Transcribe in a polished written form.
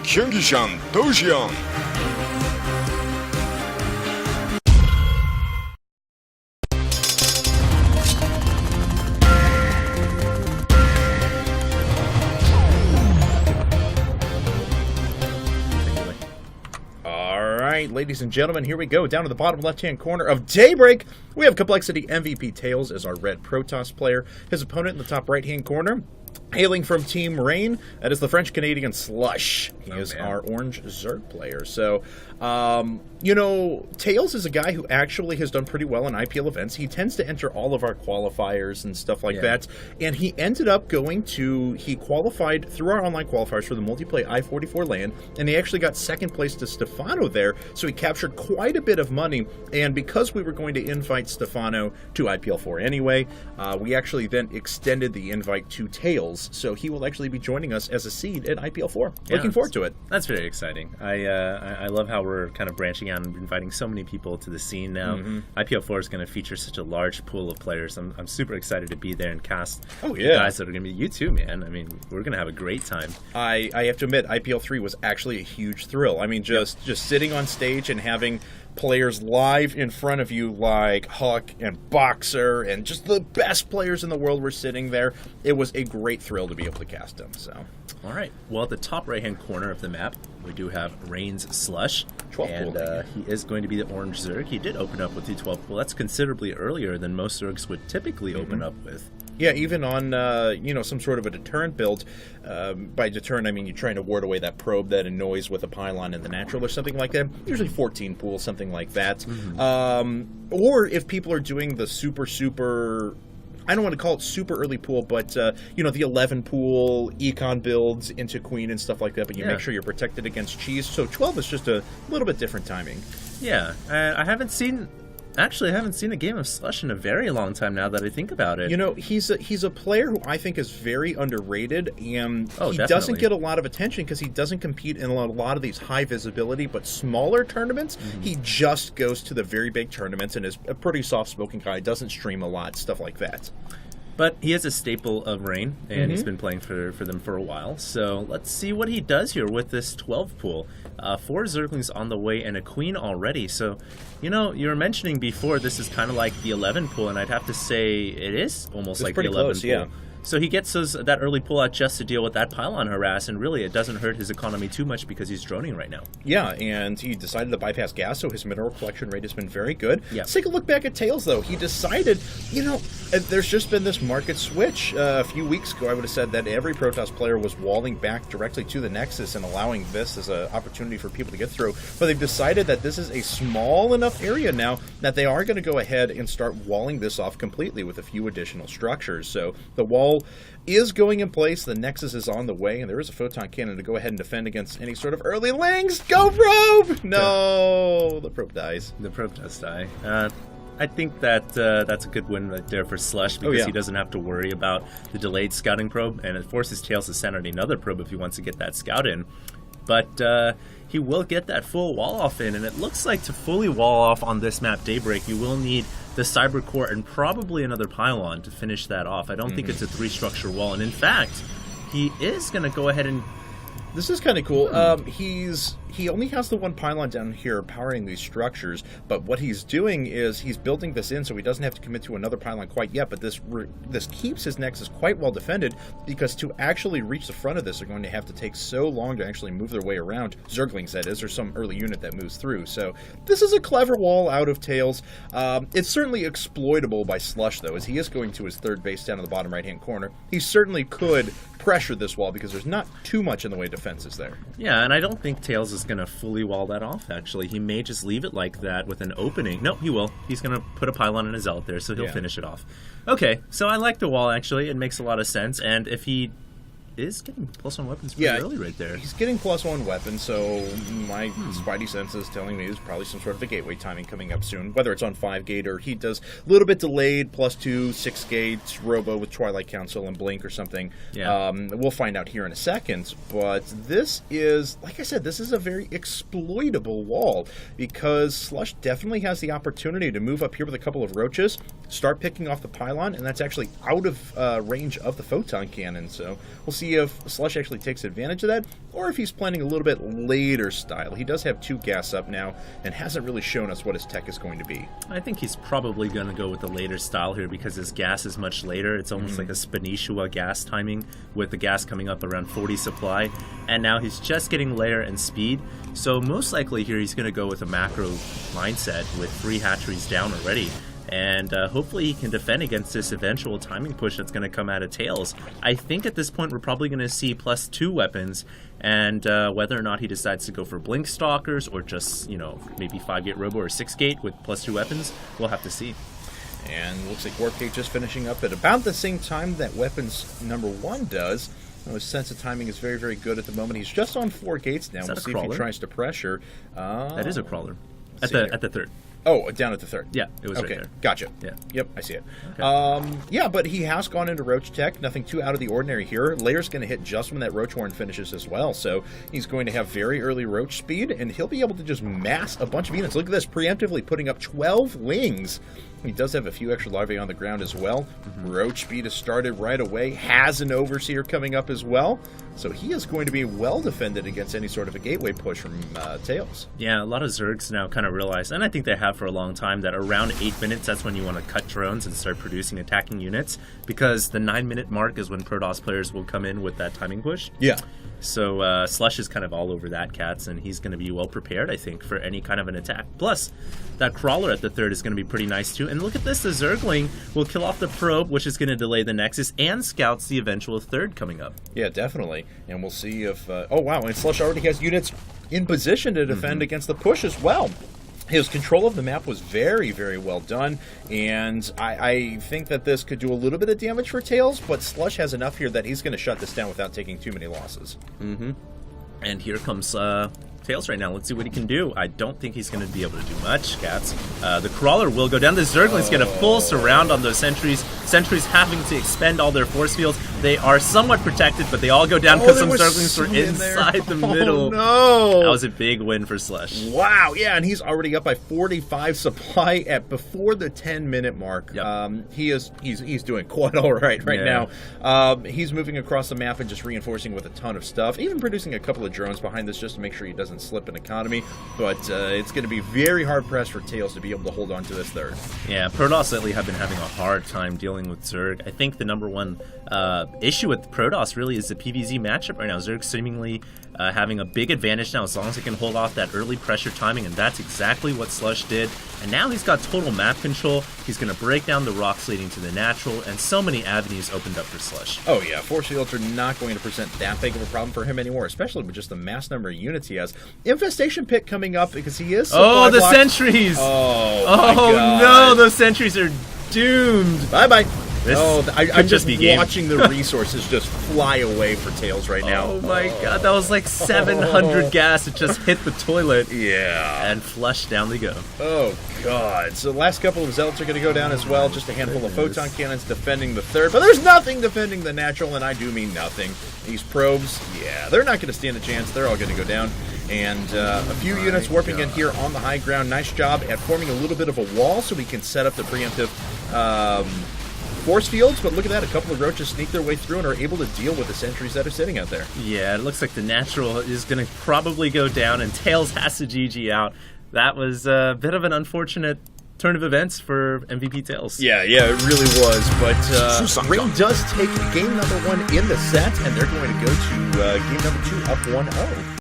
경기장 도시형. Alright, ladies and gentlemen, here we go. Down to the bottom left-hand corner of Daybreak, we have Complexity MVP Tails as our red Protoss player. His opponent in the top right-hand corner, hailing from Team ReIGN, that is the French-Canadian Slush. He is our orange Zerg player. So, you know, Tails is a guy who actually has done pretty well in IPL events. He tends to enter all of our qualifiers and stuff like that. And he ended up going to, he qualified through our online qualifiers for the multiplayer I-44 LAN, and he actually got second place to Stefano there. So he captured quite a bit of money. And because we were going to invite Stefano to IPL 4 anyway, we actually then extended the invite to Tails. So he will actually be joining us as a seed at IPL 4. Looking forward to it. That's very exciting. I love how we're kind of branching out and inviting so many people to the scene now. IPL 4 is going to feature such a large pool of players. I'm super excited to be there and cast the guys that are going to be you too, man. I mean, we're going to have a great time. I have to admit, IPL 3 was actually a huge thrill. I mean, just sitting on stage and having players live in front of you like Huck and Boxer and just the best players in the world were sitting there. It was a great thrill to be able to cast them. So, all right. Well, at the top right-hand corner of the map, we do have ReIGN's Slush, and he is going to be the orange Zerg. He did open up with the 12 pool. That's considerably earlier than most Zergs would typically open up with. Yeah, even on, you know, some sort of a deterrent build. By deterrent, I mean you're trying to ward away that probe that annoys with a pylon in the natural or something like that. Usually 14 pool, something like that. Or if people are doing the super, I don't want to call it super early pool, but, you know, the 11 pool, econ builds into queen and stuff like that, but you make sure you're protected against cheese. So 12 is just a little bit different timing. Yeah, I haven't seen a game of Slush in a very long time now that I think about it. You know, he's a player who I think is very underrated, and he definitely doesn't get a lot of attention because he doesn't compete in a lot of these high visibility but smaller tournaments. He just goes to the very big tournaments and is a pretty soft-spoken guy, doesn't stream a lot, stuff like that. But he is a staple of ReIGN, and he's been playing for them for a while. So let's see what he does here with this 12 pool. 4 Zerglings on the way and a queen already. So, you know, you were mentioning before this is kind of like the 11 pool, and I'd have to say it is almost like the 11 pool. Yeah. So he gets that early pull out just to deal with that pylon harass, and really it doesn't hurt his economy too much because he's droning right now. Yeah, and he decided to bypass gas, so his mineral collection rate has been very good. Yeah. Let's take a look back at Tails, though. He decided, you know, there's just been this market switch. A few weeks ago, I would have said that every Protoss player was walling back directly to the Nexus and allowing this as an opportunity for people to get through. But they've decided that this is a small enough area now that they are going to go ahead and start walling this off completely with a few additional structures. So the wall is going in place, the Nexus is on the way, and there is a photon cannon to go ahead and defend against any sort of early lings. Go probe! No, the probe dies. The probe does die. I think that that's a good win right there for Slush because he doesn't have to worry about the delayed scouting probe, and it forces Tails to send out another probe if he wants to get that scout in. But he will get that full wall off in, and it looks like to fully wall off on this map Daybreak, you will need the cyber core and probably another pylon to finish that off. I don't think it's a 3-structure wall, and in fact, he is going to go ahead and... This is kind of cool. He only has the one pylon down here powering these structures, but what he's doing is he's building this in so he doesn't have to commit to another pylon quite yet, but this keeps his Nexus quite well defended because to actually reach the front of this, they're going to have to take so long to actually move their way around. Zerglings, that is, or some early unit that moves through. So this is a clever wall out of Tails. It's certainly exploitable by Slush, though, as he is going to his third base down in the bottom right-hand corner. He certainly could pressure this wall because there's not too much in the way of defenses there. Yeah, and I don't think Tails is going to fully wall that off, actually. He may just leave it like that with an opening. No, he will. He's going to put a pylon and a zealot there, so he'll finish it off. Okay, so I like the wall, actually. It makes a lot of sense, and if he is getting +1 weapons pretty early right there. He's getting +1 weapons, so my spidey sense is telling me there's probably some sort of a gateway timing coming up soon, whether it's on 5 gate or he does a little bit delayed, +2, 6 gate, Robo with Twilight Council and Blink or something. Yeah. We'll find out here in a second, but this is, like I said, this is a very exploitable wall because Slush definitely has the opportunity to move up here with a couple of roaches, start picking off the pylon, and that's actually out of range of the photon cannon, so we'll see see if Slush actually takes advantage of that, or if he's planning a little bit later style. He does have 2 gas up now, and hasn't really shown us what his tech is going to be. I think he's probably going to go with the later style here because his gas is much later. It's almost like a Spinishua gas timing, with the gas coming up around 40 supply, and now he's just getting layer and speed. So most likely here he's going to go with a macro mindset with 3 hatcheries down already. And hopefully he can defend against this eventual timing push that's going to come out of Tails. I think at this point we're probably going to see +2 weapons, and whether or not he decides to go for Blink Stalkers or just, you know, maybe 5-gate Robo or 6-gate with +2 weapons, we'll have to see. And looks like Warpgate just finishing up at about the same time that weapons number 1 does. His sense of timing is very, very good at the moment. He's just on 4 gates now. We'll see if he tries to pressure. That is a crawler. At the third. Oh, down at the third. Yeah, it was okay, right there. Gotcha. Yeah. Yep, I see it. Okay. Yeah, but he has gone into Roach Tech. Nothing too out of the ordinary here. Layer's going to hit just when that Roach Horn finishes as well, so he's going to have very early Roach speed, and he'll be able to just mass a bunch of units. Look at this, preemptively putting up 12 wings. He does have a few extra larvae on the ground as well. Roach speed has started right away. Has an Overseer coming up as well. So he is going to be well defended against any sort of a gateway push from Tails. Yeah, a lot of Zergs now kind of realize, and I think they have for a long time, that around 8 minutes, that's when you want to cut drones and start producing attacking units, because the 9-minute mark is when Protoss players will come in with that timing push. Yeah. So Slush is kind of all over that, Cats, and he's going to be well prepared, I think, for any kind of an attack. Plus, that Crawler at the third is going to be pretty nice, too. And look at this, the Zergling will kill off the Probe, which is going to delay the Nexus, and scouts the eventual third coming up. Yeah, definitely. And we'll see if... oh, wow, and Slush already has units in position to defend against the push as well. His control of the map was very, very well done, and I think that this could do a little bit of damage for Tails, but Slush has enough here that he's going to shut this down without taking too many losses. And here comes Tails right now. Let's see what he can do. I don't think he's going to be able to do much, Cats. The Crawler will go down. The Zerglings get a full surround on those sentries. Sentries having to expend all their force fields. They are somewhat protected, but they all go down because some Zerglings were inside the middle. No! That was a big win for Slush. Wow, yeah, and he's already up by 45 supply at before the 10-minute mark. Yep. He's doing quite all right now. He's moving across the map and just reinforcing with a ton of stuff, even producing a couple of drones behind this just to make sure he doesn't slip in economy, but it's going to be very hard-pressed for Tails to be able to hold on to this third. Yeah, Protoss lately have been having a hard time dealing with Zerg. I think the number one issue with Protoss really is the PvZ matchup right now. Zerg seemingly having a big advantage now as long as he can hold off that early pressure timing, and that's exactly what Slush did. And now he's got total map control. He's going to break down the rocks leading to the natural, and so many avenues opened up for Slush. Oh yeah, force fields are not going to present that big of a problem for him anymore, especially with just the mass number of units he has. Infestation Pit coming up because he is the blocked. Sentries! Oh no, those Sentries are doomed! Bye-bye. I'm just be watching the resources just fly away for Tails right now. Oh my god, that was like 700 gas. It just hit the toilet. Yeah. And flushed down they go. Oh god. So the last couple of Zealots are going to go down as well. Just a handful of photon cannons defending the third. But there's nothing defending the natural, and I do mean nothing. These probes, yeah, they're not going to stand a chance. They're all going to go down. And a few units warping in here on the high ground. Nice job at forming a little bit of a wall so we can set up the preemptive force fields, but look at that, a couple of roaches sneak their way through and are able to deal with the sentries that are sitting out there. Yeah, it looks like the natural is going to probably go down, and Tails has to GG out. That was a bit of an unfortunate turn of events for MVP Tails. Yeah, it really was, but ReIGN does take game number 1 in the set, and they're going to go to game number 2 up 1-0.